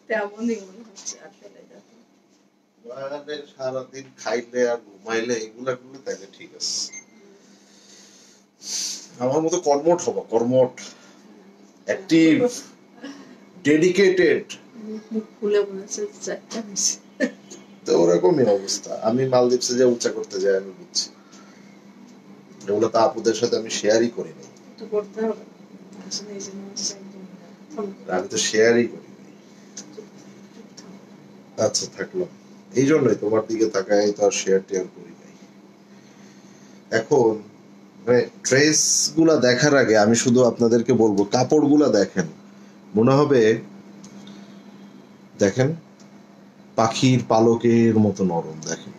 তেমনই মনে হচ্ছে আসলে সারাদিন খাইলে আর ঘুমাইলে এগুলা করলে তাইলে ঠিক আছে। আমার মতো কর্মঠ হবো, কর্মঠ, অ্যাক্টিভ, ডেডিকেটেড। তো ওরকমই অবস্থা। আমি মালদ্বীপসে যে উচ্চা করতে যাই আমি বুঝছি, এগুলো তো আপুদের সাথে আমি শেয়ারই করি নাই, আমি তো শেয়ারই করি নাই। আচ্ছা থাকলাম, এই জন্যই তোমার দিকে তাকাই তো আর শেয়ার টেয়ার করি নাই। এখন ড্রেস গুলা দেখার আগে আমি শুধু আপনাদেরকে বলবো কাপড় গুলা দেখেন, মনে হবে দেখেন পাখির পালকের মতো নরম, দেখেন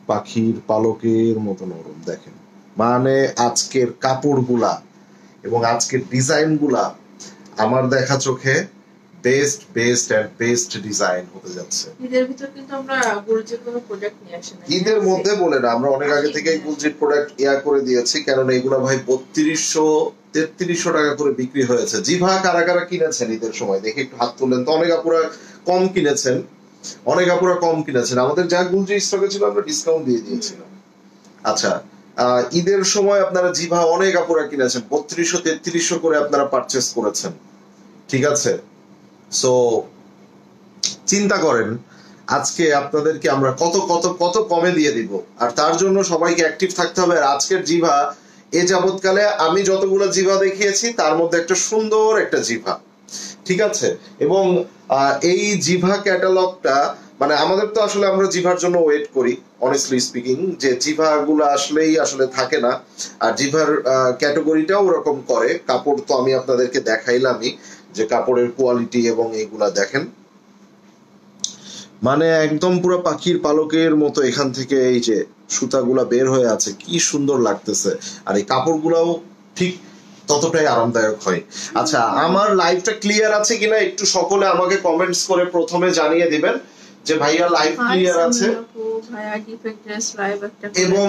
পাখির পালকের মতো নরম, দেখেন মানে আজকের কাপড় গুলা এবং আজকের ডিজাইন গুলা আমার দেখা চোখে best best and best design হতে যাচ্ছে। ঈদের ভিতর কিন্তু আমরা গুলজির কোনো প্রোডাক্ট নিয়ে আসি না, ঈদের মধ্যে বলে না, আমরা অনেক আগে থেকে গুলজির প্রোডাক্ট করে দিয়েছি, কারণ এগুলা ভাই 3200-3300 টাকা করে বিক্রি হয়েছে। জিভা কারা কারা কিনেছেন ঈদের সময় দেখে একটু হাত তুললেন তো। অনেক আপুরা কম কিনেছেন, অনেক আপুরা কম কিনেছেন। আমাদের যা গুলজি স্টকে ছিল আমরা ডিসকাউন্ট দিয়ে দিয়েছিলাম। আচ্ছা ঈদের সময় আপনারা জিভা অনেক আপুরা কিনেছেন, 3200-3300 করে আপনারা পারচেস করেছেন, ঠিক আছে? সো চিন্তা করেন আজকে আপনাদেরকে আমরা কত কত কত কমে দিয়ে দিব, আর তার জন্য সবাইকে অ্যাক্টিভ থাকতে হবে। আর আজকের জিভা এ যাবৎকালে আমি যতগুলো জিভা দেখিয়েছি তার মধ্যে একটা সুন্দর একটা জিভা, ঠিক আছে? এবং এই জিভা ক্যাটালগটা মানে আমাদের তো আসলে আমরা জিভার জন্য ওয়েট করি, অনেস্টলি স্পিকিং, যে জিভা গুলো আসলেই আসলে থাকে না। আর জিভার ক্যাটাগরিটাও ওরকম করে। কাপড় তো আমি আপনাদেরকে দেখাইলামই যে কাপড়ের কোয়ালিটি এবং এইগুলা দেখেন, মানে একদম পুরো পাখির পালকের মতো এখান থেকে এই যে সুতাগুলা বের হয়ে আছে, কি সুন্দর লাগতেছে। আর এই কাপড়গুলাও ঠিক ততটাই আরামদায়ক হয়। আচ্ছা আমার লাইভটা ক্লিয়ার আছে কিনা একটু সকলে আমাকে কমেন্টস করে প্রথমে জানিয়ে দিবেন যে ভাইয়া লাইভ ক্লিয়ার আছে, এবং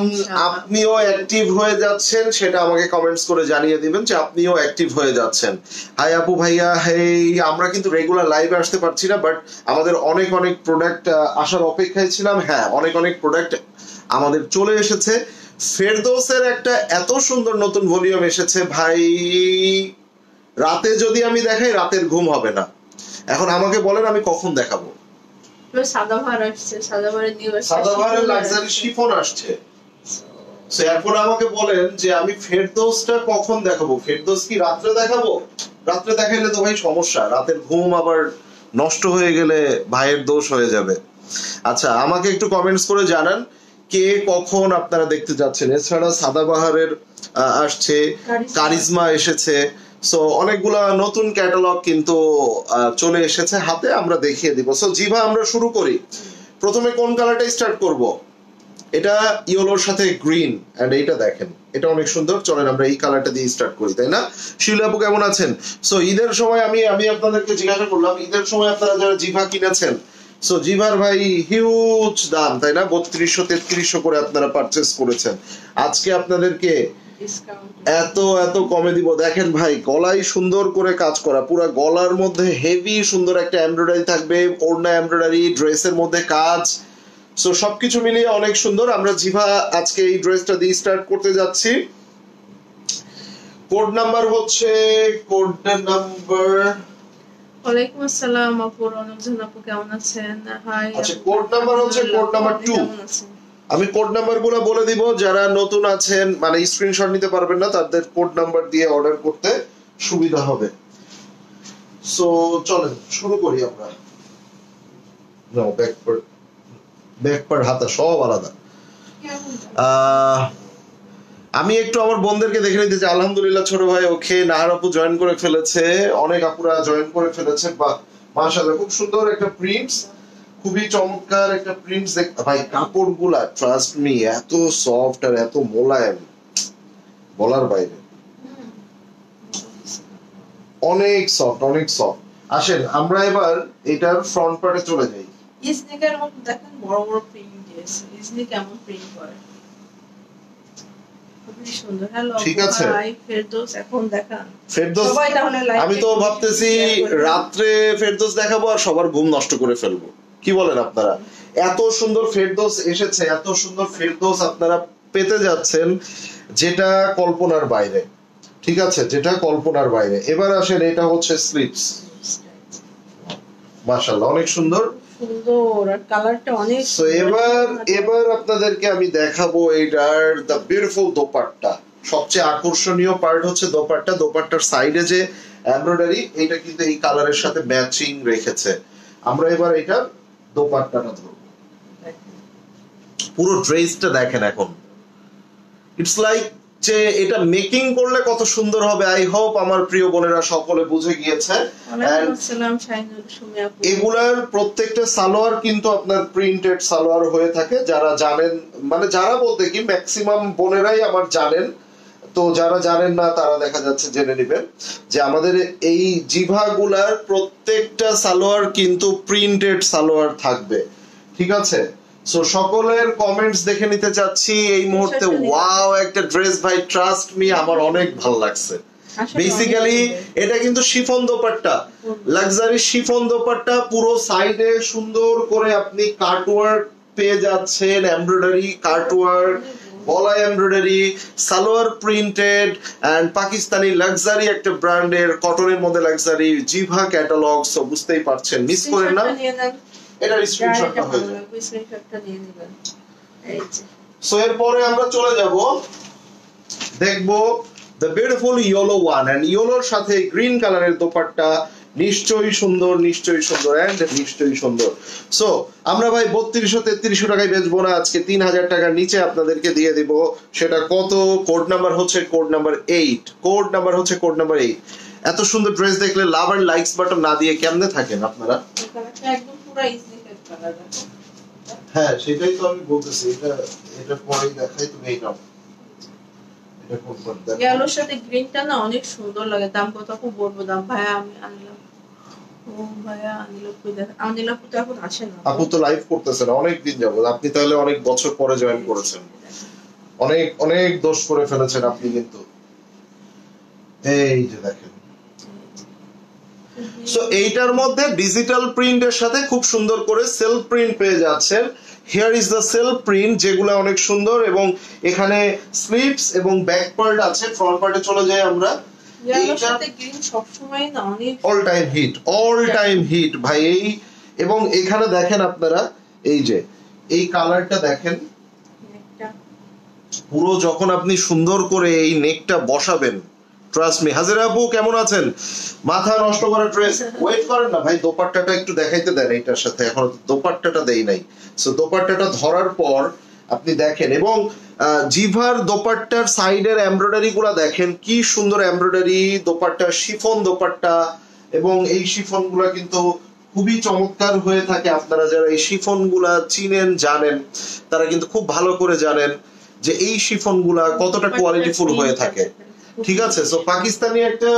আপনিও অ্যাক্টিভ হয়ে যাচ্ছেন সেটা আমাকে কমেন্টস করে জানিয়ে দিবেন যে আপনিও অ্যাক্টিভ হয়ে যাচ্ছেন। হাই আপু ভাইয়া, হেই আমরা কিন্তু রেগুলার লাইভে আসতে পারছি না, বাট আমাদের অনেক অনেক প্রোডাক্ট আসার অপেক্ষায় ছিলাম। হ্যাঁ অনেক অনেক প্রোডাক্ট আমাদের চলে এসেছে। ফেরদৌসের একটা এত সুন্দর নতুন ভলিউম এসেছে ভাই, রাতে যদি আমি দেখাই রাতের ঘুম হবে না। এখন আমাকে বলেন আমি কখন দেখাবো? সাদাভার আসছে, সাদাভারের নিউ আসছে, সাদাভারের লাক্সারি শিফন আসছে। সো এখন আমাকে বলেন যে আমি ফেরদৌসটা কখন দেখাবো? ফেরদৌস কি রাতে দেখাবো? রাতে দেখাইলে তো ভাই সমস্যা, রাতের ঘুম আবার নষ্ট হয়ে গেলে ভাইয়ের দোষ হয়ে যাবে। আচ্ছা আমাকে একটু কমেন্টস করে জানান কে কখন আপনারা দেখতে যাচ্ছেন। এছাড়া সাদাবাহারের আসছে, কারিজমা এসেছে, সো অনেকগুলা নতুন ক্যাটালগ কিন্তু চলে এসেছে হাতে, আমরা দেখিয়ে দিব। সো জিভা আমরা শুরু করি। প্রথমে কোন কালারটা স্টার্ট করব? এটা ইয়েলোর সাথে গ্রিন, এন্ড এইটা দেখেন এটা অনেক সুন্দর। চলেন আমরা এই কালারটা দিয়ে স্টার্ট করি, তাই না? শিলা আপু কেমন আছেন? সো ঈদের সময় আমি আপনাদেরকে জিজ্ঞাসা করলাম ঈদের সময় আপনারা যারা জিভা কিনেছেন, সো জিভার ভাই হিউজ দাম, তাই না? 3200-3300 করে আপনারা পারচেস করেছেন। আজকে আপনাদেরকে এত এত কমে দিব। দেখেন ভাই গলায় সুন্দর করে কাজ করা, পুরো গলার মধ্যে হেভি সুন্দর একটা এমব্রয়ডারি থাকবে, ওড়না এমব্রয়ডারি, ড্রেসের মধ্যে কাজ, সো সবকিছু মিলিয়ে অনেক সুন্দর। আমরা জিভা আজকে এই ড্রেসটা দিয়ে স্টার্ট করতে যাচ্ছি। কোড নাম্বার হচ্ছে কোড নাম্বার, ওয়ালাইকুম আসসালাম আপু, রনজন আপু কেমন আছেন? হাই। আচ্ছা কোড নাম্বার হচ্ছে কোড নাম্বার 2। আমি কোড নাম্বারগুলো বলে দিব, যারা নতুন আছেন মানে স্ক্রিনশট নিতে পারবেন না তাদের কোড নাম্বার দিয়ে অর্ডার করতে সুবিধা হবে। সো চলেন শুরু করি আমরা। নাও ব্যাকপার্ট হাতা সব আলাদা। আমি একটু আমার বোনদেরকে দেখে নিতে চাই। আলহামদুলিল্লাহ ছোট ভাই ওকে, নাহার আপু জয়েন করে ফেলেছে, অনেক আপুরা জয়েন করে ফেলেছে। মাশাআল্লাহ খুব সুন্দর একটা প্রিন্টস, খুবই চমৎকার একটা প্রিন্টস। ভাই কাপড়গুলা ট্রাস্ট মি এত সফট আর এত মোলায়েম, বলার বাইরে, অনেক সফট অনেক সফট। আসেন আমরা এবার এটার ফ্রন্ট পার্টে চলে যাই। ইসনিকের মতো দেখেন বড় বড় প্রিন্ট আছে, ইসনি কেমন প্রিন্ট করে। খুবই সুন্দর। হ্যালো ঠিক আছে ভাই ফেরদৌস, এখন দেখান ফেরদৌস। সবাই তাহলে লাইক। আমি তো ভাবতেছি রাত্রে ফেরদৌস দেখাবো আর সবার ঘুম নষ্ট করে ফেলবো, কি বলেন আপনারা? এত সুন্দর ফেরদৌস এসেছে, এত সুন্দর ফেরদৌস আপনারা পেতে যাচ্ছেন যেটা কল্পনার বাইরে। ঠিক আছে, যেটা কল্পনার বাইরে। এবার আসেন, এটা হচ্ছে স্লিপস, মাশাআল্লাহ অনেক সুন্দর সুন্দর আর কালারটা অনেক। সো এবার আপনাদেরকে আমি দেখাবো এইটার দ্য বিউটিফুল দোপাট্টা। সবচেয়ে আকর্ষণীয় পার্ট হচ্ছে দোপাট্টা। দোপাট্টার সাইডে যে এমব্রয়ডারি, এটা কিন্তু এই কালারের সাথে ম্যাচিং রেখেছে। আমরা এবার এটা দোপাট্টাটা ধরবো। পুরো ড্রেসটা দেখেন এখন, ইটস লাইক যে এটা মেকিং করলে কত সুন্দর হবে। আই হোপ আমার প্রিয় বোনেরা সকলে বুঝে গিয়েছে। এগুলার প্রত্যেকটা সালোয়ার কিন্তু আপনার প্রিন্টেড সালোয়ার হয়ে থাকে। যারা জানেন, মানে যারা বলতে কি ম্যাক্সিমাম বোনেরাই আমার জানেন, তো যারা জানেন না তারা দেখা যাচ্ছে জেনে নেবেন যে আমাদের এই জিভাগুলার প্রত্যেকটা সালোয়ার কিন্তু প্রিন্টেড সালোয়ার থাকবে। ঠিক আছে, সো সকলের কমেন্টস দেখে নিতে চাচ্ছি এই মুহূর্তে। ওয়াও, একটা ড্রেস ভাই, ট্রাস্ট মি, আমার অনেক ভালো লাগছে। বেসিক্যালি এটা কিন্তু chiffon dupatta, luxury chiffon dupatta. পুরো সাইডে সুন্দর করে আপনি কাটওয়ার্ক পেয়ে যাচ্ছেন, এমব্রয়ডারি কাটওয়ার্ক, গলা embroidery, salwar printed and Pakistani luxury একটা ব্র্যান্ডের কটনের মধ্যে লাক্সারি জিভা ক্যাটালগ। সো বুঝতেই পারছেন, মিস করেন না, এটার স্ক্রিনশটটা হয়ে যাবে, স্ক্রিনশটটা নিয়ে নেবেন। এই যে সো এরপরে আমরা চলে যাব, দেখব the beautiful yellow one, and ইয়েলোর সাথে গ্রিন কালারের দোপাট্টা। নিশ্চয়ই সুন্দর, নিশ্চয়ই সুন্দর এন্ড নিশ্চয়ই সুন্দর। সো আমরা ভাই 3200-3300 টাকায় বেচবো না, আজকে 3000 টাকার নিচে আপনাদেরকে দিয়ে দিব। সেটা কত? কোড নাম্বার হচ্ছে কোড নাম্বার 8, কোড নাম্বার হচ্ছে কোড নাম্বার 8। এত সুন্দর ড্রেস দেখলে লাভ আর লাইকস বাটন না দিয়ে কেমনে থাকেন আপনারা? একদম পুরো ইসলিকেট কালার। হ্যাঁ, সেটাই তো আমি বলতেছি। এটা পরেই দেখাই, তুমি এই নাও। এটা কোন কোন দেখো, ইয়েলোর সাথে গ্রিনটা না অনেক সুন্দর লাগে। দাম কত আপু বলবো? দাম ভাইয়া আমি আনলাম। ও ভাইয়া আনিলো, কই দেখ, আনিলো তো এখন আসে না। আপু তো লাইভ করতেছে না অনেক দিন যাবত। আপনি তাহলে অনেক বছর পরে জয়েন করেছেন, অনেক অনেক দোষ করে ফেলেছেন আপনি কিন্তু। এই যে দেখেন, সো এইটার মধ্যে ডিজিটাল প্রিন্টের সাথে খুব সুন্দর করে সেলফ প্রিন্ট পেয়ে যাচ্ছেন। Here is the self print, যেগুলো অনেক সুন্দর। এবং এখানে স্লিপস এবং ব্যাক পার্ট আছে। ফ্রন্ট পার্টে চলে যাই আমরা। ইয়েলোর সাথে গ্রিন সবসময় না অনেক all time hit, all time hit ভাই। এই এবং এখানে দেখেন আপনারা, এই যে এই কালারটা দেখেন, পুরো যখন আপনি সুন্দর করে এই নেকটা বসাবেন, ট্রাস্ট মি। হাজিরা আপু কেমন আছেন? মাথা নষ্ট করা ড্রেস। ওয়েট করেন না ভাই, দোপাট্টাটা একটু দেখাইতে দেন এইটার সাথে, এখন দোপাট্টাটা দেই নাই। সো দোপাট্টাটা ধরার পর আপনি দেখেন, এবং জিভার দোপাট্টার সাইডের এমব্রয়ডারি গুলা দেখেন, কি সুন্দর এমব্রয়ডারি। দোপাট্টা শিফন দোপাট্টা, এবং এই শিফন গুলা কিন্তু খুবই চমৎকার হয়ে থাকে। আপনারা যারা এই শিফন গুলা চিনেন, জানেন, তারা কিন্তু খুব ভালো করে জানেন যে এই শিফন গুলা কতটা কোয়ালিটিফুল হয়ে থাকে। ঠিক আছে, সো পাকিস্তানি একটা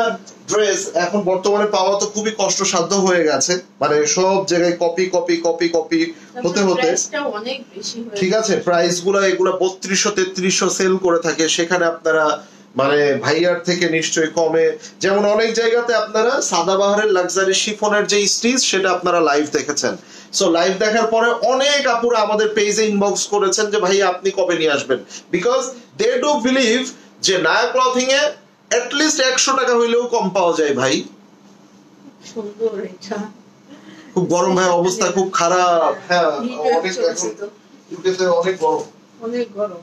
ড্রেস এখন বর্তমানে পাওয়া তো খুবই কষ্টসাধ্য হয়ে গেছে, মানে সব জায়গায় কপি কপি কপি কপি হতে হতে। ঠিক আছে, প্রাইস গুলা এগুলা 3200-3300 সেল করে থাকে। সেখানে আপনারা মানে ভাইয়ার থেকে নিশ্চয়ই কমে, যেমন অনেক জায়গাতে আপনারা সাদাবাহারের লাক্সারি শিফনের যে স্টিচ, সেটা আপনারা লাইভ দেখেছেন। সো লাইভ দেখার পরে অনেক আপুরা আমাদের পেজে ইনবক্স করেছেন যে ভাই আপনি কবে নিয়ে আসবেন, বিকজ দে ডু বিলিভ যে নায়া ক্লথিং এ এট লিস্ট 100 টাকা হইলেও কম পাওয়া যায় ভাই। সুন্দর এটা, খুব গরম ভাই, অবস্থা খুব খারাপ। হ্যাঁ, অনেক এখন ইউকেতে অনেক গরম, অনেক গরম।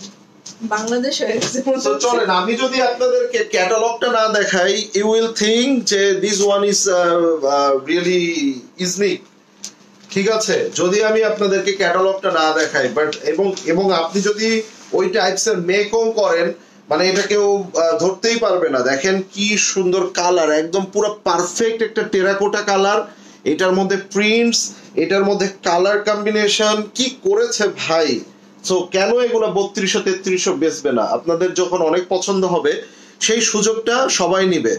বাংলাদেশ হয়ে গেছে। তো চলেন, আমি যদি আপনাদেরকে ক্যাটালগটা না দেখাই, ইউ উইল থিংক যে this one is really unique. ঠিক আছে, যদি আমি আপনাদেরকে ক্যাটালগটা না দেখাই, বাট এবং আপনি যদি ওই টাইপসের মেকও করেন, মানে এটা কেউ ধরতেই পারবে না। দেখেন কি সুন্দর কালার, একদম পুরো পারফেক্ট একটা টেরাকোটা কালার। এটার মধ্যে প্রিন্টস, এটার মধ্যে কালার কম্বিনেশন কি করেছে ভাই। সো কেন এগুলা 3200-3300 বেচবে না? আপনাদের যখন অনেক পছন্দ হবে, সেই সুযোগটা সবাই নিবে,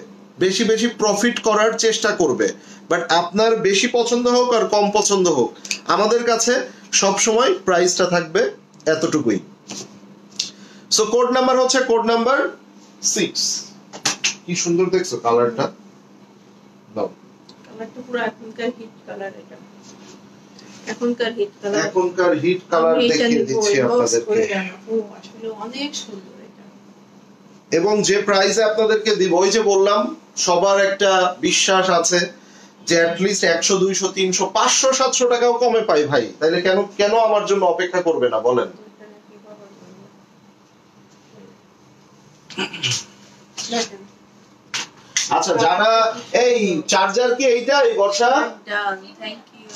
বেশি বেশি প্রফিট করার চেষ্টা করবে। বাট আপনার বেশি পছন্দ হোক আর কম পছন্দ হোক, আমাদের কাছে সব সময় প্রাইসটা থাকবে এতটুকুই। সো কোড নাম্বার হচ্ছে কোড নাম্বার 6। কি সুন্দর দেখছো কালারটা, দাও। কালারটা পুরো এখনকার হিট কালার, এটা এখনকার হিট কালার, এখনকার হিট কালার দেখিয়ে দিচ্ছি আপনাদেরকে। ও আসলে অনেক সুন্দর এটা। এবং যে প্রাইসে আপনাদেরকে দিব, ওই যে বললাম সবার একটা বিশ্বাস আছে যে অ্যাটলিস্ট 100 200 300 500 700 টাকাও কমে পাই ভাই, তাইলে কেন কেন আমার জন্য অপেক্ষা করবে না বলেন? আচ্ছা, যারা এই চার্জার কি এইটা এই বর্ষা, থ্যাংক ইউ।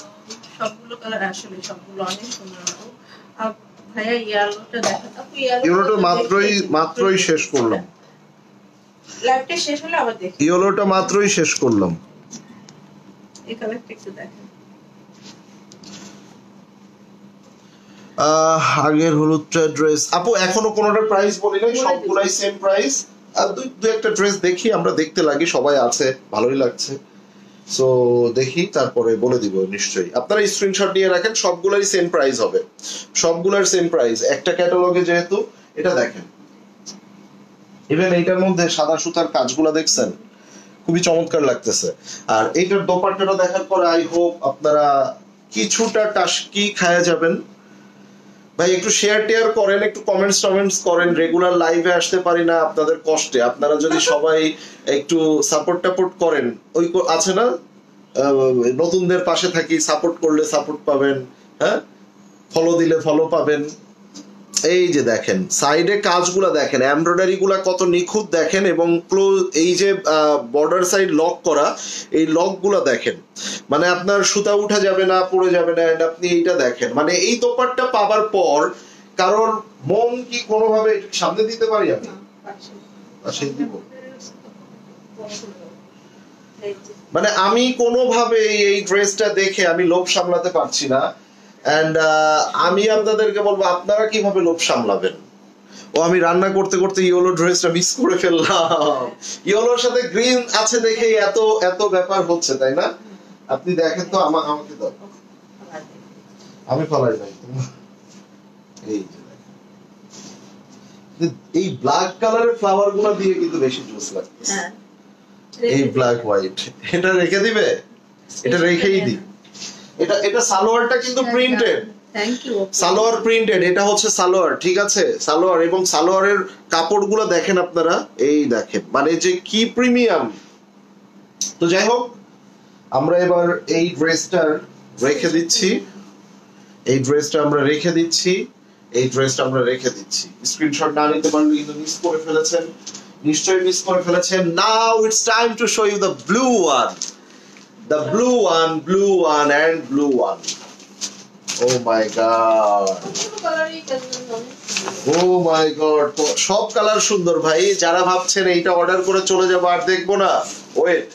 সবগুলো কালার আসলে সবগুলো অনেক সুন্দর। ভাইয়া ইয়েলোটা দেখেন, আপু ইয়েলোটা মাত্রই শেষ করলাম, লাইভটা শেষ হলে আবার দেখি। ইয়েলোটা মাত্রই শেষ করলাম। এই কালারটা একটু দেখেন। আগের হলুদটা ড্রেস আপু এখনো কোনোটার প্রাইস বলি নাই, সবগুলাই সেম প্রাইস। আর দুই একটা ড্রেস দেখি, আমরা দেখতে লাগি, সবাই আছে, ভালোই লাগছে, সো দেখি তারপরে বলে দিব নিশ্চয়ই। আপনারা স্ক্রিনশট নিয়ে রাখেন, সবগুলাই সেম প্রাইস হবে, সবগুলার সেম প্রাইস একটা ক্যাটালগে যেহেতু। এটা দেখেন, ইভেন এইটার মধ্যে সাদা সুতার কাজগুলো দেখছেন, খুবই চমৎকার লাগতেছে। আর এইটার দোপাট্টাটা দেখার পরে আই হোপ আপনারা কিছুটা টাস্কি খায়া যাবেন। ভাই একটু শেয়ার টেয়ার করেন, একটু কমেন্টস করেন, রেগুলার লাইভে আসতে পারি না আপনাদের কষ্টে, আপনারা যদি সবাই একটু সাপোর্ট করেন, ওই আছে না নতুনদের পাশে থাকি, সাপোর্ট করলে সাপোর্ট পাবেন, হ্যাঁ ফলো দিলে ফলো পাবেন। এই যে দেখেন সাইডে কাজগুলা দেখেন, এমব্রয়ডারি গুলা কত নিখুঁত দেখেন, এবং এই যে বর্ডার সাইড লক করা, এই লক গুলা দেখেন, মানে আপনার সুতা উঠা যাবে না, পড়ে যাবে না। এন্ড আপনি এইটা দেখেন, মানে এই দোপাট্টা পাবার পর কারোর মন কি কোনোভাবে সামনে দিতে পারি আমি? পাশে দিব। মানে আমি কোনোভাবে এই ড্রেসটা দেখে আমি লোভ সামলাতে পারছি না। এন্ড আমি আপনাদেরকে বলবো আপনারা কিভাবে লোভ সামলাবেন। ও আমি রান্না করতে করতে ইয়েলো ড্রেসটা মিস করে ফেললাম, ইয়েলোর সাথে গ্রিন আছে দেখে এত এত ব্যাপার হচ্ছে, তাই না? আপনি দেখেন তো, আমাকে দাও, আমি ফলাই নাই। এই ব্ল্যাক কালারের ফ্লাওয়ার গুলো দিয়ে কিন্তু বেশি জোস লাগতেছে। এই ব্ল্যাক হোয়াইট এটা রেখে দিবে, এটা রেখেই দিই। এটা সালোয়ারটা কিন্তু printed, thank you. Salwar printed, এটা হচ্ছে সালোয়ার, ঠিক আছে? সালোয়ার, এবং সালোয়ারের কাপড়গুলো দেখেন আপনারা, এই দেখেন মানে যে কি প্রিমিয়াম। তো যাই হোক, আমরা এবার এই ড্রেসটা রেখে দিচ্ছি, এই ড্রেসটা আমরা রেখে দিচ্ছি, এই ড্রেসটা আমরা রেখে দিচ্ছি। স্ক্রিনশট না নিতে পারলে কিন্তু মিস করে ফেলেছেন, নিশ্চয়ই মিস করে ফেলেছেন। Now it's time to show you the blue one, the blue one and blue one. Oh my god, oh my god, সব কালার সুন্দর ভাই। যারা ভাবছেন এইটা অর্ডার করে চলে যাবো আর দেখবো না, ওয়েট,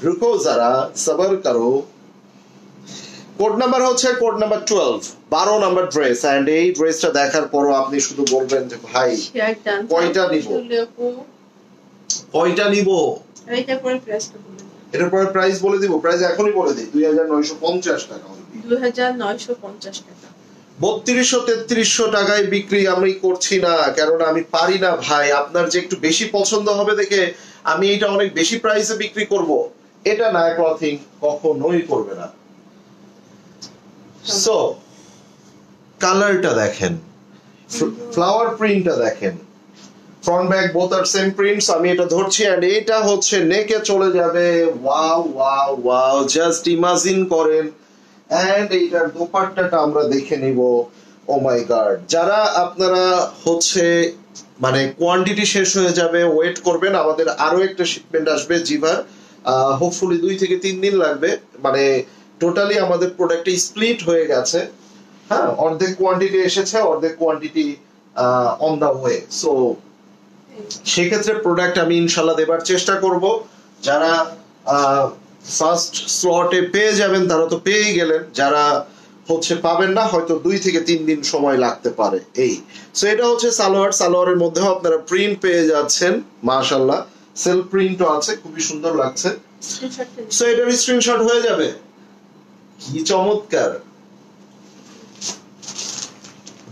রুকো যারা, সবর করো। কোড নাম্বার হচ্ছে code number 12, 12 number dress. And এই ড্রেসটা দেখার পরও আপনি শুধু বলবেন যে ভাই কয়টা নিব, কয়টা নিব। এইটার পরে প্রাইসটা বলুন, এটার পরে প্রাইস বলে দিব, প্রাইস এখনই বলে দিই, 2950 টাকা, 2950 টাকা। 3200 3300 টাকায় বিক্রি আমি করছি না, কেননা আমি পারি না ভাই। আপনার যে একটু বেশি পছন্দ হবে দেখে আমি এটা অনেক বেশি প্রাইসে বিক্রি করব, এটা না, ক্লথিং কখনোই করবে না। সো কালারটা দেখেন, ফ্লাওয়ার প্রিন্টটা দেখেন, ফ্রন্ট ব্যাক বোথ আর সেম প্রিন্টস। আমি এটা ধরছি, এন্ড এটা হচ্ছে নেকে চলে যাবে। Wow wow wow, just imagine করেন। এন্ড এইটার দোপাট্টাটা আমরা দেখে নিব। ও মাই গড, যারা আপনারা হচ্ছে মানে কোয়ান্টিটি শেষ হয়ে যাবে, ওয়েট করবেন, আমাদের আরো একটা শিপমেন্ট আসবে জিভার, হোপফুলি 2 থেকে 3 দিন লাগবে। মানে টোটালি আমাদের প্রোডাক্টটা স্প্লিট হয়ে গেছে, হ্যাঁ, অর্ধেক কোয়ান্টিটি এসেছে, অর্ধেক quantity on the way. So সেক্ষেত্রে প্রোডাক্ট আমি ইনশাল্লাহ দেবার চেষ্টা করব। যারা ফার্স্ট স্লটে পেয়ে যাবেন তারা তো পেয়েই গেলেন, যারা হচ্ছে পাবেন না হয়তো 2 থেকে 3 দিন সময় লাগতে পারে। এই সো এটা হচ্ছে সালোয়ার, সালোয়ারের মধ্যেও আপনারা প্রিন্ট পেয়ে যাচ্ছেন, মাশাআল্লাহ সেলফ প্রিন্টও আছে, খুবই সুন্দর লাগছে। সো এটার স্ক্রিনশট হয়ে যাবে, কি চমৎকার।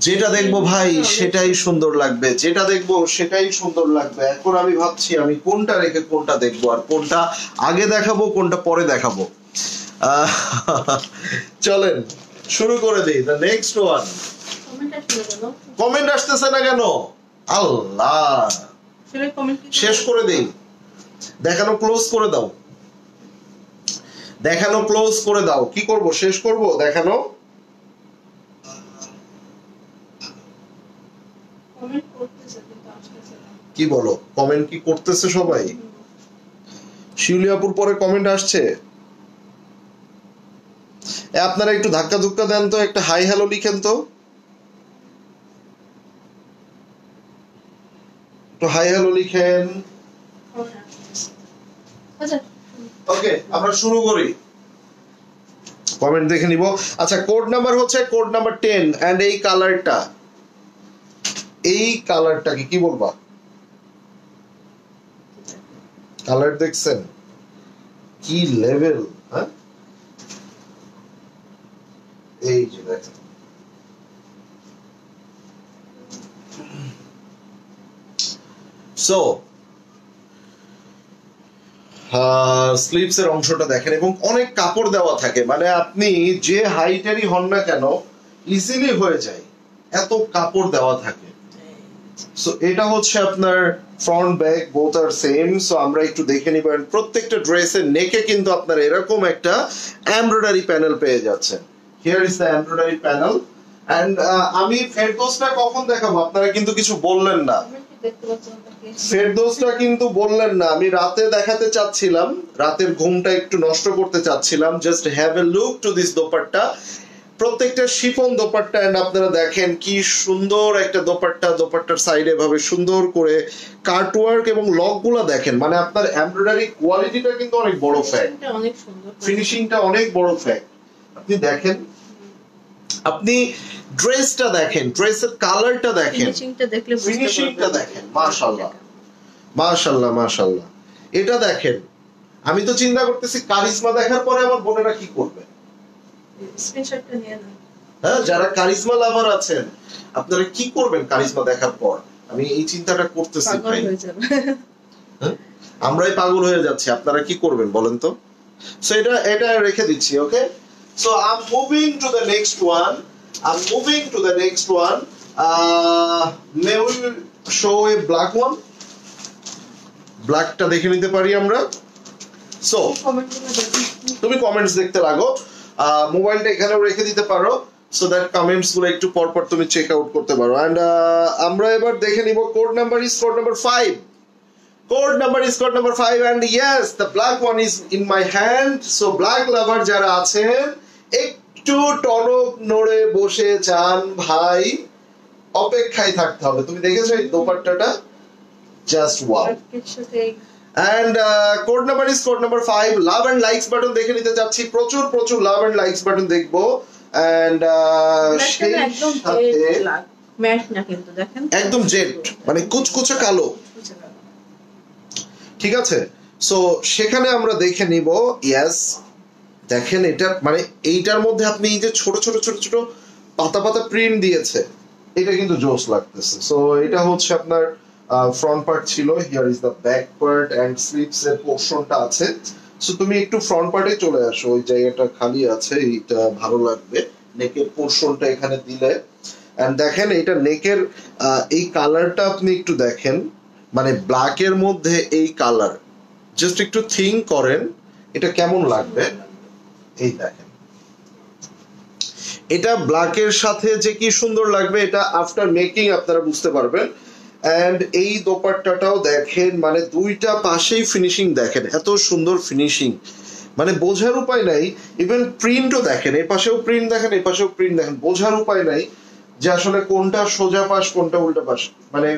যেটা দেখবো ভাই সেটাই সুন্দর লাগবে, যেটা দেখবো সেটাই সুন্দর লাগবে। এখন আমি ভাবছি আমি কোনটা রেখে কোনটা দেখবো, আর কোনটা আগে দেখাবো কোনটা পরে দেখাবো। চলেন শুরু করে দিই দ্য নেক্সট ওয়ান। কমেন্ট আসতেছে না কেন? আল্লাহ, শেষ করে দিই। দেখানো ক্লোজ করে দাও, দেখানো ক্লোজ করে দাও। কি করব, শেষ করব দেখানো? কি বলো, কমেন্ট কি করতেছে সবাই? শিউলি আপুর পরে কমেন্ট আসছে। আপনারা একটু ধাক্কা ধুক্কা দেন তো, একটা হাই হ্যালো লিখেন তো, একটু হাই হ্যালো লিখেন। ওকে, আমরা শুরু করি, কমেন্ট দেখে নিব। আচ্ছা, কোড নাম্বার হচ্ছে কোড নাম্বার 10 এন্ড এই কালারটা, এই কালারটাকে কি বলবা? কালার দেখছেন কি লেভেল? হ্যাঁ, এই যে দেখেন, সো স্লিভস এর অংশটা দেখেন এবং অনেক কাপড় দেওয়া থাকে, মানে আপনি যে হাইটেরই হন না কেন ইজিলি হয়ে যায়, এত কাপড় দেওয়া থাকে। সো এটা হচ্ছে আপনার ফ্রন্ট ব্যাক বোথ আর সেম। সো আমরা একটু দেখে নিব, প্রত্যেকটা ড্রেসের নেকে কিন্তু আপনার এরকম একটা এমব্রয়ডারি প্যানেল পেয়ে যাচ্ছেন। Here is the embroidery panel. And আমি ফেরদৌসটা কখন দেখাবো? আপনারা কিন্তু কিছু বললেন না, ফেরদৌসটা কিন্তু বললেন না। আমি রাতে দেখাতে চাচ্ছিলাম, রাতের ঘুমটা একটু নষ্ট করতে চাচ্ছিলাম। Just have a look to this dupatta, প্রত্যেকটা শিফন দোপাট্টা। এন্ড আপনারা দেখেন কি সুন্দর একটা দোপাট্টা, দোপাট্টার সাইডে ভাবে সুন্দর করে কাটওয়ার্ক এবং লক গুলা দেখেন, মানে আপনার এমব্রয়ডারি কোয়ালিটিটা কিন্তু অনেক বড় ফ্যাক্ট, ফিনিশিংটা অনেক বড় ফ্যাক্ট। আপনি দেখেন, আপনি ড্রেসটা দেখেন, ড্রেসের কালারটা দেখেন, ফিনিশিংটা দেখেন, মাশাআল্লাহ মাশাআল্লাহ মাশাআল্লাহ। এটা দেখেন, আমি তো চিন্তা করতেছি কারিজমা দেখার পরে আমার বোনেরা কি করবে। স্ক্রিনশটটা নিয়ে নাও। হ্যাঁ, যারা কারিজমা লাভার আছেন আপনারা কি করবেন কারিজমা দেখার পর? আমি এই চিন্তাটা করতেছি ভাই। আমরাই পাগল হয়ে যাচ্ছি, আপনারা কি করবেন বলেন তো? সো এটা রেখে দিচ্ছি। ওকে, so I'm moving to the next one. May we show a black one? ব্ল্যাকটা দেখে নিতে পারি আমরা। সো তুমি কমেন্টস দেখতে লাগো, মোবাইলটা এখানেও রেখে দিতে পারো, সো দ্যাট কমেন্টস গুলো একটু পর পর তুমি চেক আউট করতে পারো। এন্ড আমরা এবার দেখে নিব code number is code number 5. Code number is code number 5 and yes, the black one is in my hand. So black lover যারা আছেন একটু টনক নড়ে বসে যান ভাই, অপেক্ষায় থাকতে হবে। তুমি দেখেছো এই দোপাট্টাটা, just wow. And code number is code number 5. Love and likes button দেখে নিতে যাচ্ছি, প্রচুর প্রচুর লাভ এন্ড লাইকস বাটন দেখবো। And সেই সাথে ম্যাট না কিন্তু দেখেন একদম জেড, মানে কুচকুচে কালো, ঠিক আছে। সো সেখানে আমরা দেখে নিব। ইয়েস, দেখেন এটা মানে এইটার মধ্যে আপনি এই যে ছোট ছোট ছোট ছোট পাতা পাতা প্রিন্ট দিয়েছে, এটা কিন্তু জোস লাগতেছে। সো এটা হচ্ছে আপনার ফ্রন্ট পার্ট ছিল, here is the back part and sleeves এর পোরশনটা আছে। সো তুমি একটু ফ্রন্ট পার্টে চলে আসো, ওই জায়গাটা খালি আছে, এইটা ভালো লাগবে। নেকের পোরশনটা এখানে দিলে, এন্ড দেখেন এটা নেকের এই কালারটা আপনি একটু দেখেন, মানে ব্ল্যাক এর মধ্যে এই কালার, জাস্ট একটু থিঙ্ক করেন এটা কেমন লাগবে। এই দেখেন, এটা ব্ল্যাক এর সাথে যে কি সুন্দর লাগবে, এটা আফটার মেকিং আপনারা বুঝতে পারবেন। এন্ড এই দোপাট্টাটাও দেখেন, মানে দুইটা পাশেই ফিনিশিং দেখেন, এত সুন্দর ফিনিশিং, মানে বোঝার উপায় নাই। ইভেন প্রিন্টও দেখেন, এই পাশেও প্রিন্ট দেখেন, এই পাশেও প্রিন্ট দেখেন, বোঝার উপায় নাই যে আসলে কোনটা সোজা পাশ কোনটা উল্টা পাশ। মানে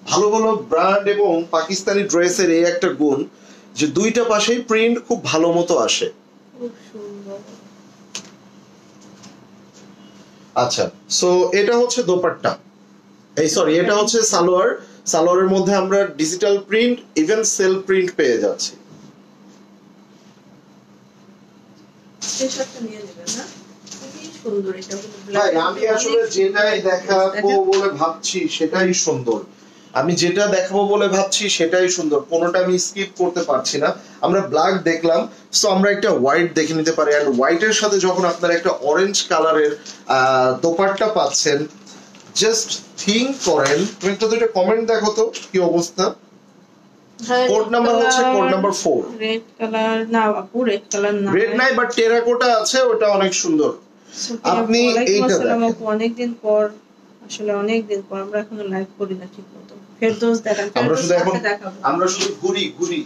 ভালো ভালো ব্র্যান্ড এবং পাকিস্তানি ড্রেসের এই একটা গুণ যে দুইটা পাশেই প্রিন্ট খুব ভালো মতো আসে। আচ্ছা, সো এটা হচ্ছে দোপাট্টা, এই সরি এটা হচ্ছে সালোয়ার। সালোয়ারের মধ্যে আমরা digital print even cell print পেয়ে যাচ্ছি। সুন্দর, এটা হলো ভাই ব্ল্যাক। আমি আসলে যেটাই দেখাবো বলে ভাবছি সেটাই সুন্দর, আমি যেটা দেখাবো বলে ভাবছি সেটাই সুন্দর, কোনোটা আমি স্কিপ করতে পারছি না। আমরা ব্ল্যাক দেখলাম, সো আমরা একটা হোয়াইট দেখে নিতে পারি। আর হোয়াইটের সাথে যখন আপনারা একটা অরেঞ্জ কালারের দোপাট্টা পাচ্ছেন, জাস্ট থিঙ্ক করেন। তুমি একটা দুটো কমেন্ট দেখো তো কি অবস্থা। কোড নাম্বার হচ্ছে কোড নাম্বার 4। রেড কালার না আপু, রেড কালার না, রেড নাই বাট টেরাকোটা আছে, ওটা অনেক সুন্দর। আপনি এইটা দেখেন, অনেকদিন পর, আসলে অনেকদিন পর আমরা এখনো লাইভ করি না ঠিক মতো। ফেরদৌস দেখান, আমরা শুধু এখন আমরা শুধু ঘুরি ঘুরি।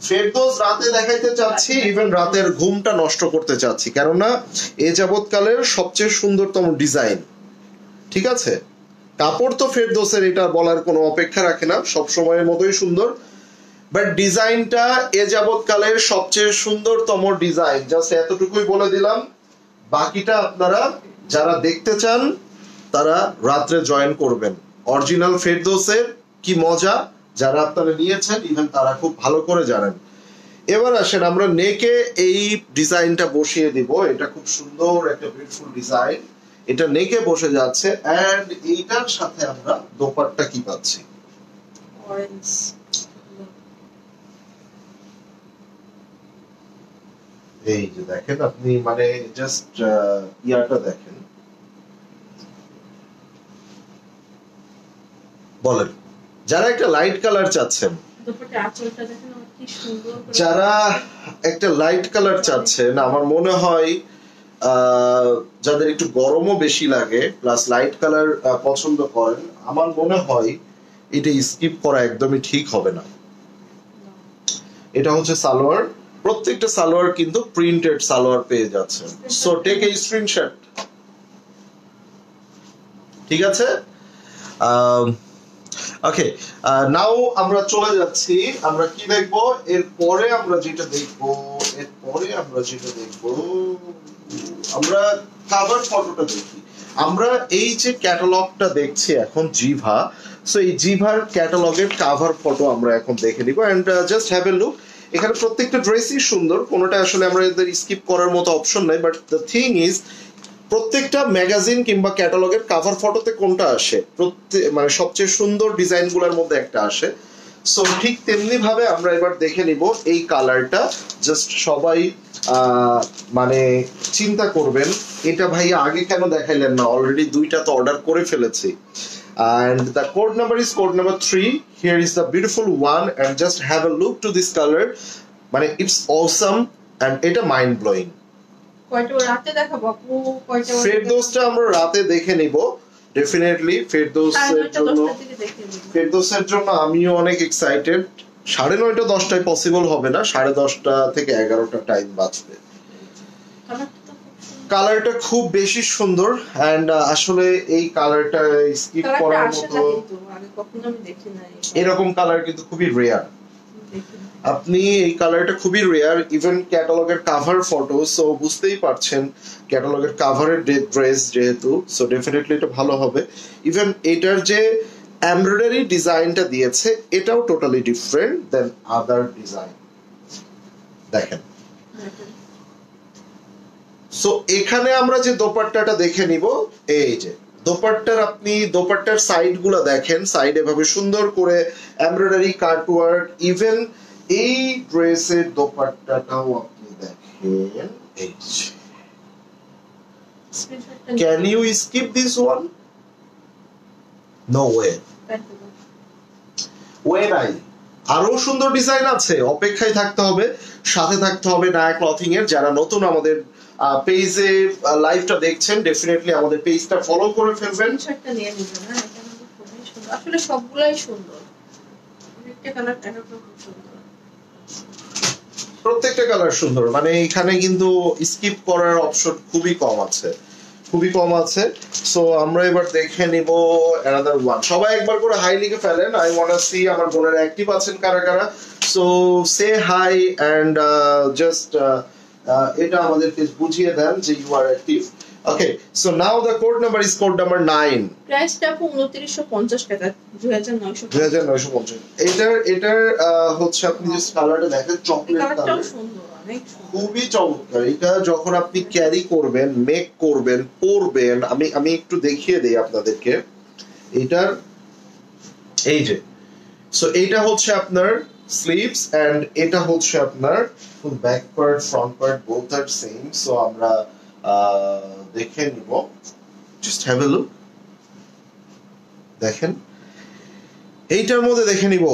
ফেরদৌস রাতে দেখাইতে চাচ্ছি, ইভেন রাতের ঘুমটা নষ্ট করতে চাচ্ছি, কেননা এ যাবৎকালের সবচেয়ে সুন্দরতম ডিজাইন। ঠিক আছে, কাপড় তো ফেরদৌসের এটা বলার কোনো অপেক্ষা রাখে না, সব সময়ের মতোই সুন্দর, বাট ডিজাইনটা এ যাবৎকালের সবচেয়ে সুন্দরতম ডিজাইন। জাস্ট এতটুকুই বলে দিলাম, বাকিটা আপনারা যারা দেখতে চান তারা রাত্রে জয়েন করবেন। অরিজিনাল ফেরদৌসের কি মজা যারা আপনারা নিয়েছেন ইভেন তারা খুব ভালো করে জানেন। এবার আসেন আমরা নেকে এই ডিজাইনটা বসিয়ে দিব। এটা খুব সুন্দর একটা বিউটিফুল ডিজাইন, এটা নেকে বসে যাচ্ছে। এন্ড এইটার সাথে আমরা দোপাট্টা কি পাচ্ছি, অরেঞ্জ। এই যে দেখেন আপনি, মানে জাস্ট ইয়াটা দেখেন, বলেন যারা একটা লাইট কালার চাচ্ছেন, যারা একটা লাইট কালার চাচ্ছেন, আমার মনে হয় যাদের একটু গরমও বেশি লাগে প্লাস লাইট কালার পছন্দ করেন, আমার মনে হয় এটা স্কিপ করা একদমই ঠিক হবে না। এটা হচ্ছে সালোয়ার, প্রত্যেকটা সালোয়ার কিন্তু প্রিন্টেড সালোয়ার পেয়ে যাচ্ছে। সো টেক এ স্ক্রিনশট, ঠিক আছে। ওকে, নাও আমরা চলে যাচ্ছি, আমরা কি দেখবো এরপরে, আমরা যেটা দেখবো আমরা কভার ফটোটা দেখি। আমরা এই যে ক্যাটালগটা দেখছি এখন জিভা, সো এই জিভার ক্যাটালগের কভার ফটো আমরা এখন দেখে নিব। And just have a look. এখানে প্রত্যেকটা ড্রেসই সুন্দর, কোনোটা আসলে আমরা এদের স্কিপ করার মতো অপশন নাই, বাট দ্য থিং ইজ প্রত্যেকটা ম্যাগাজিন কিংবা ক্যাটালগের কভার ফটোতে কোনটা আসে, মানে সবচেয়ে সুন্দর ডিজাইনগুলোর মধ্যে একটা আসে। সো ঠিক তেমনি ভাবে আমরা এবার দেখে নিব এই কালারটা। জাস্ট সবাই মানে চিন্তা করবেন এটা ভাইয়া আগে কেন দেখাইলেন না, অলরেডি দুইটা তো অর্ডার করে ফেলেছি। And the code number is code number 3. Here is the beautiful one, and just have a look to this color. মানে it's awesome and এটা mind blowing. কয়টা রাতে দেখাবো আপু? কয়টা ফেরদৌসটা আমরা রাতে দেখে নিব ডেফিনেটলি। ফেরদৌসের জন্য আমিও অনেক এক্সাইটেড। 9:30 10টায় পসিবল হবে না, 10:30 থেকে 11টা টাইম বাঁচবে। কালারটা খুব বেশি সুন্দর, এন্ড আসলে এই কালারটা স্কিপ করার মতো এরকম কালার কিন্তু খুবই রেয়ার। আপনি এই কালারটা খুবই রেয়ার, ইভেন ক্যাটালগের কভার ফটো, সো বুঝতেই পারছেন ক্যাটালগের কভারের ড্রেস যেহেতু, সো ডেফিনেটলি এটা ভালো হবে। ইভেন এটার যে এমব্রয়ডারি ডিজাইনটা দিয়েছে এটাও টোটালি ডিফারেন্ট দেন আদার ডিজাইন। দেখেন, সো এখানে আমরা যে দোপাট্টাটা দেখে নিব, এই যে দোপাট্টার, আপনি দোপাট্টার সাইড গুলা দেখেন, সাইড এভাবে সুন্দর করে এমব্রয়ডারি কাটওয়ার্ক। ইভেন এই ড্রেসের দোপাট্টাটাও আপনি দেখেন, এই যে can you skip this one? No way, way নাই। আরো সুন্দর ডিজাইন আছে, অপেক্ষায় থাকতে হবে, সাথে থাকতে হবে নায়া ক্লথিং এর। যারা নতুন আমাদের পেজে লাইভটা দেখছেন, ডেফিনেটলি আমাদের পেজটা ফলো করে ফেলবেন। আসলে সবগুলাই সুন্দর, প্রত্যেকটা কালার সুন্দর, মানে এখানে কিন্তু স্কিপ করার অপশন খুবই কম আছে, খুবই কম আছে। সো আমরা এবার দেখে নিব অ্যানাদার ওয়ান। সবাই একবার করে হাই লিখে ফেলেন, আই ওয়ান্ট টু সি আমার বোনেরা অ্যাক্টিভ আছেন কারা কারা। So say hi and just এটা আমাদেরকে বুঝিয়ে দেন যে you are active. Okay, so now the code number is code number 9। প্রাইসটা আপু 2950 টাকা, 2950। 2950। এটার হচ্ছে আপনি যে কালারটা দেখেন চকলেট কালারটাও কালার, সুন্দর, অনেক সুন্দর, খুবই চমৎকার। এটা যখন আপনি ক্যারি করবেন, মেক করবেন, পরবেন, আমি একটু দেখিয়ে দেই আপনাদেরকে এটার, এই যে, সো এইটা হচ্ছে আপনার স্লিভস এন্ড এটা হচ্ছে আপনার full back part, front part both আর সেম। সো আমরা দেখে নিব, জাস্ট হ্যাভ এ লুক। দেখেন এইটার মধ্যে দেখে নিব,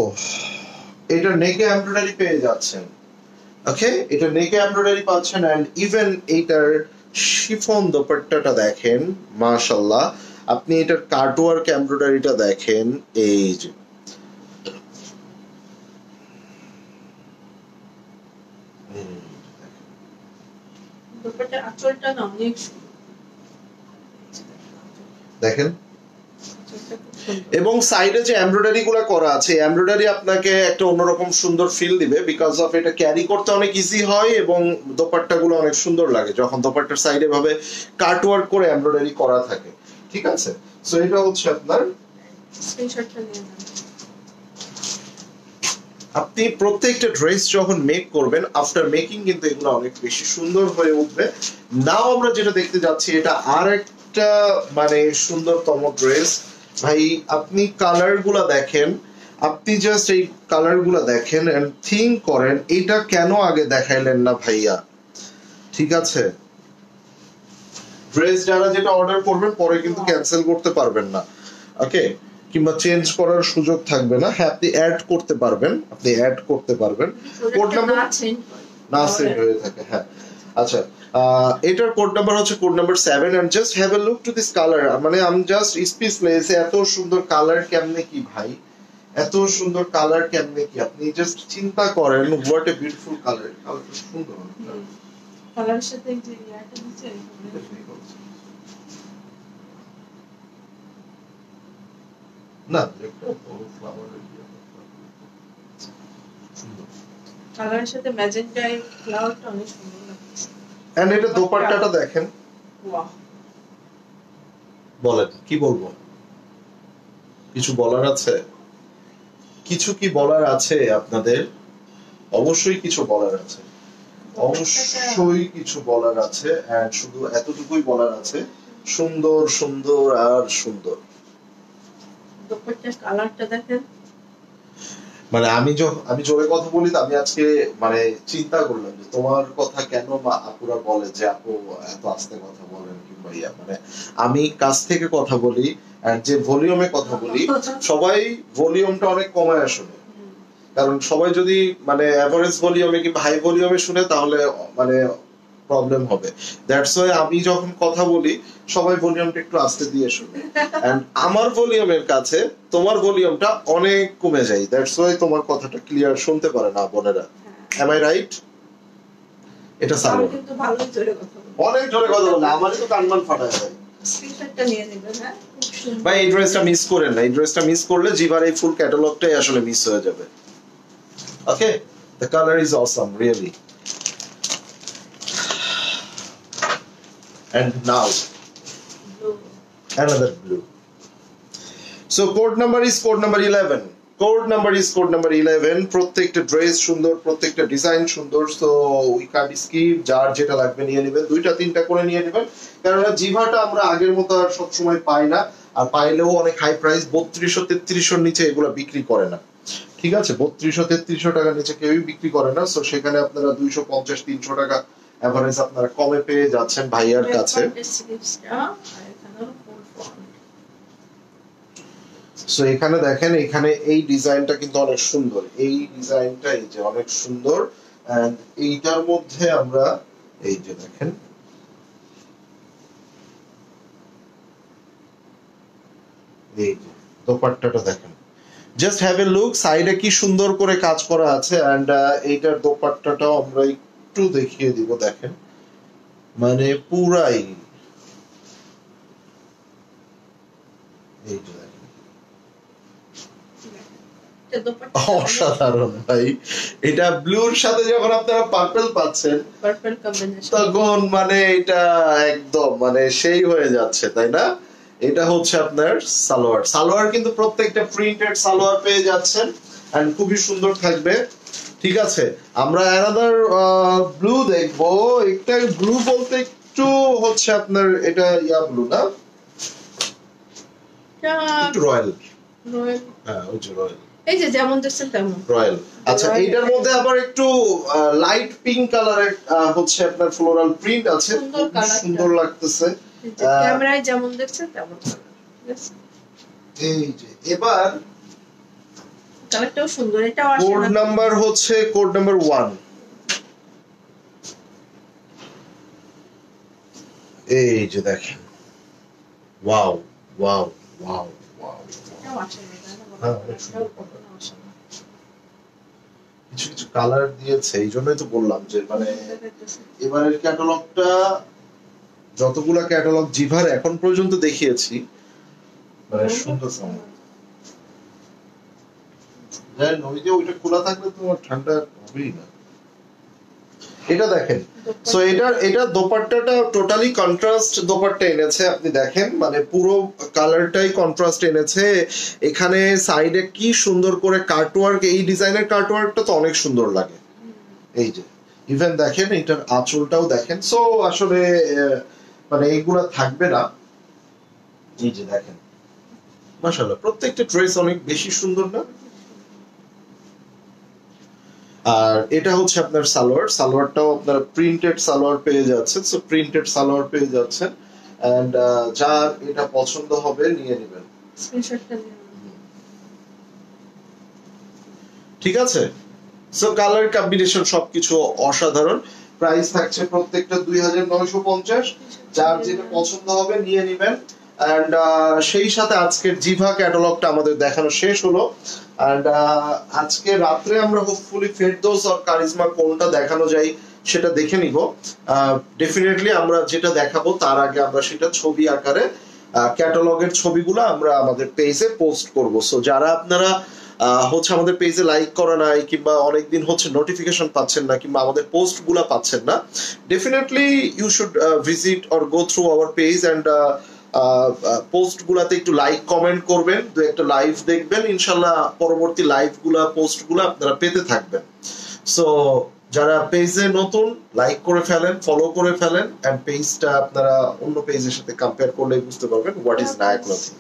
এটা নেকে এমব্রয়ডারি পেয়ে যাচ্ছেন। ওকে, এটা নেকে এমব্রয়ডারি পাচ্ছেন এন্ড ইভেন এইটার শিফন দোপাট্টাটা দেখেন, মাশাআল্লাহ। আপনি এটার কাটওয়ার্ক এমব্রয়ডারিটা দেখেন, এই যে দুপাট্টার আঁচলটা না অনেক সুন্দর, দেখেন। আঁচলটা খুব সুন্দর। এবং সাইডে যে এমব্রয়ডারি গুলো করা আছে, এমব্রয়ডারি আপনাকে একটা অন্যরকম সুন্দর ফিল দিবে, বিকজ অফ এটা ক্যারি করতে অনেক ইজি হয় এবং দোপাট্টা গুলো অনেক সুন্দর লাগে যখন দোপাট্টার সাইডে ভাবে কাটওয়ার্ক করে এমব্রয়ডারি করা থাকে। ঠিক আছে, সো এটা হচ্ছে আপনার, স্ক্রিনশটটা নিয়ে নেন। আপনি প্রত্যেকটা ড্রেস যখন মেক করবেন, আফটার মেকিং কিন্তু এগুলো অনেক বেশি সুন্দর হয়ে উঠবে। নাও আমরা যেটা দেখতে যাচ্ছি, এটা আর একটা মানে সুন্দরতম ড্রেস। ভাই আপনি কালার গুলা দেখেন, আপনি জাস্ট এই কালার গুলা দেখেন এন্ড থিঙ্ক করেন এটা কেন আগে দেখাইলেন না ভাইয়া। ঠিক আছে, ড্রেস যারা যেটা অর্ডার করবেন পরে কিন্তু ক্যান্সেল করতে পারবেন না, ওকে, কিংবা চেঞ্জ করার সুযোগ থাকবে না। হ্যাঁ, আপনি অ্যাড করতে পারবেন, আপনি অ্যাড করতে পারবেন, কোড নাম্বার না সেভ হয়ে থাকে। হ্যাঁ, আচ্ছা, এটার কোড নাম্বার হচ্ছে code number 7 and just have a look to this colour. মানে আমি জাস্ট স্পিচলেস, এত সুন্দর কালার কেমনে কি ভাই, এত সুন্দর কালার কেমনে কি, আপনি জাস্ট চিন্তা করেন হোয়াট এ বিউটিফুল কালার। কালারটা সুন্দর কালারের সাথে যে ইয়াটা দিচ্ছে না, একটা বড় ফ্লাওয়ারের সুন্দর, কালারের সাথে ম্যাজেন্টা ফ্লাওয়ারটা অনেক সুন্দর লাগছে। এন্ড এটা দোপাট্টাটা দেখেন, ওয়াও, বলেন কি বলবো, কিছু বলার আছে? কিছু কি বলার আছে আপনাদের? অবশ্যই কিছু বলার আছে, অবশ্যই কিছু বলার আছে। এন্ড শুধু এতটুকুই বলার আছে, সুন্দর সুন্দর আর সুন্দর। দোপাট্টার কালারটা দেখেন। মানে আমি জোরে কথা বলি তো, আমি আজকে মানে চিন্তা করলাম যে তোমার কথা কেন আপুরা বলে যে আপু এত আস্তে কথা বলেন কিংবা ইয়া, মানে আমি কাছ থেকে কথা বলি আর যে ভলিউমে কথা বলি, সবাই ভলিউমটা অনেক কমায় শুনে। কারণ সবাই যদি মানে এভারেজ ভলিউমে কিংবা হাই ভলিউমে শুনে তাহলে মানে প্রবলেম হবে। দ্যাটস ওয়াই আমি যখন কথা বলি সবাই ভলিউমটা একটু আস্তে দিয়ে শুনে, এন্ড আমার ভলিউমের কাছে তোমার ভলিউমটা অনেক কমে যায়। দ্যাটস ওয়াই তোমার কথাটা ক্লিয়ার শুনতে পারে না বোনেরা। Am I right? এটা সালো কিন্তু ভালোই জোরে কথা বলে, অনেক জোরে কথা বলে, আমারই তো কানমান ফাটা যায়। স্ক্রিনশটটা নিয়ে নেবেন। হ্যাঁ, খুব সুন্দর ভাই এই ড্রেসটা মিস করেন না, এই ড্রেসটা মিস করলে জিভার এই ফুল ক্যাটালগটাই আসলে মিস হয়ে যাবে। Okay, the colour is awesome really. And now blue। another blue. So code number is code number 11. Code number is code number 11. প্রত্যেকটা ড্রেস সুন্দর, প্রত্যেকটা ডিজাইন সুন্দর। সো উই কান্ট স্কিপ, যার যেটা লাগবে নিয়ে নেবেন, দুইটা তিনটা করে নিয়ে নেবেন। কারণ জিভাটা আমরা আগের মতো আর সব সময় পাই না, আর পাইলেও অনেক হাই প্রাইস, 3200-3300 নিচে এগুলো বিক্রি করে না। ঠিক আছে, 3200-3300 টাকার নিচে কেউই বিক্রি করে না। সো সেখানে আপনারা 250-300 টাকা এভারেজ আপনারা কমে পেয়ে যাচ্ছেন ভাইয়ার কাছে। সো এখানে দেখেন, এখানে এই ডিজাইনটা কিন্তু অনেক সুন্দর, এই ডিজাইনটা এই যে অনেক সুন্দর। এন্ড এইটার মধ্যে আমরা এই যে দেখেন, এই যে দোপাট্টাটা দেখেন, জাস্ট হ্যাভ এ লুক, সাইডে কি সুন্দর করে কাজ করা আছে। এন্ড এইটার দোপাট্টাটাও আমরা একটু দেখিয়ে দিব, দেখেন মানে পুরাই এই যে দেখেন, এটা দোপাট্টা অসাধারণ ভাই। এটা ব্লুর সাথে যখন আপনারা পার্পল পাচ্ছেন, পার্পল কম্বিনেশন, তখন মানে এটা একদম মানে সেই হয়ে যাচ্ছে, তাই না? এটা হচ্ছে আপনার সালোয়ার। সালোয়ার কিন্তু প্রত্যেকটা প্রিন্টেড সালোয়ার পেয়ে যাচ্ছেন এন্ড খুবই সুন্দর থাকবে। ঠিক আছে, আমরা অ্যানাদার ব্লু দেখবো। একটা ব্লু বলতে একটু হচ্ছে আপনার এটা ইয়া ব্লু না, একটু রয়্যাল। রয়্যাল, হ্যাঁ ওই যে রয়্যাল, এই যে যেমন দেখছেন তেমন রয়্যাল। আচ্ছা, এইটার মধ্যে আবার একটু লাইট পিঙ্ক কালারের হচ্ছে আপনার ফ্লোরাল প্রিন্ট আছে, সুন্দর কালার, সুন্দর লাগতেছে। ক্যামেরায় যেমন দেখছেন তেমন। এই যে এবার কালারটাও সুন্দর, এটাও আসে কোড না। নাম্বার হচ্ছে কোড নাম্বার 1। এই যে দেখেন, ওয়াও ওয়াও ওয়াও ওয়াও। এটাও আসে না, হ্যাঁ, এটাও কখনো আসে না। কিছু কিছু কালার দিয়েছে, এই জন্যই তো বললাম যে মানে এবারের ক্যাটালগটা, যতগুলা ক্যাটালগ জিভার এখন পর্যন্ত দেখিয়েছি, মানে সুন্দর সাউন্ড। জানেন ওই যে ওইটা খোলা থাকলে তোমার ঠান্ডা হবেই না। এটা দেখেন, সো এটা দোপাট্টাটা টোটালি কন্ট্রাস্ট দোপাট্টা এনেছে, আপনি দেখেন মানে পুরো কালারটাই কন্ট্রাস্ট এনেছে। এখানে সাইডে কি সুন্দর করে কাটওয়ার্ক, এই ডিজাইনের কাটওয়ার্কটা তো অনেক সুন্দর লাগে। এই যে ইভেন দেখেন এটার আঁচলটাও দেখেন। সো আসলে মানে এইগুলা থাকবে না। এই যে দেখেন, মাশাআল্লাহ প্রত্যেকটা ড্রেস অনেক বেশি সুন্দর না? আর এটা হচ্ছে আপনার সালোয়ার। সালোয়ারটাও আপনার প্রিন্টেড সালোয়ার পেয়ে যাচ্ছেন। সো প্রিন্টেড সালোয়ার পেয়ে যাচ্ছেন এন্ড যার এটা পছন্দ হবে নিয়ে নেবেন। স্ক্রিনশটটা দিন। ঠিক আছে, সো কালার কম্বিনেশন সবকিছু অসাধারণ। প্রাইস থাকছে প্রত্যেকটা 2950। যার যেটা পছন্দ হবে নিয়ে নেবেন। এন্ড সেই সাথে আজকের জিভা ক্যাটালগটা আমাদের দেখানো শেষ হলো। এন্ড আজকে রাত্রে আমরা হোপফুলি ফেরদৌস আর কারিজমা কোনটা দেখানো যায় সেটা দেখে নিব। ডেফিনেটলি আমরা যেটা দেখাবো তার আগে আমরা সেটা ছবি আকারে ক্যাটালগের ছবিগুলো আমরা আমাদের পেজে পোস্ট করব। সো যারা আপনারা হচ্ছে আমাদের পেজে লাইক করা নাই, কিংবা অনেকদিন হচ্ছে নোটিফিকেশন পাচ্ছেন না, কিংবা আমাদের পোস্ট গুলা পাচ্ছেন না, definitely you should visit or go through our page and post গুলাতে একটু লাইক কমেন্ট করবেন, দু একটা লাইভ দেখবেন, ইনশাল্লাহ পরবর্তী লাইভ গুলা পোস্ট গুলা আপনারা পেতে থাকবেন। সো যারা পেজে নতুন, লাইক করে ফেলেন, ফলো করে ফেলেন এন্ড পেজটা আপনারা অন্য পেজের সাথে কম্পেয়ার করলে বুঝতে পারবেন হোয়াট ইজ নায়ক ক্লথিং।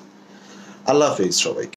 আল্লাহ হাফেজ সবাই।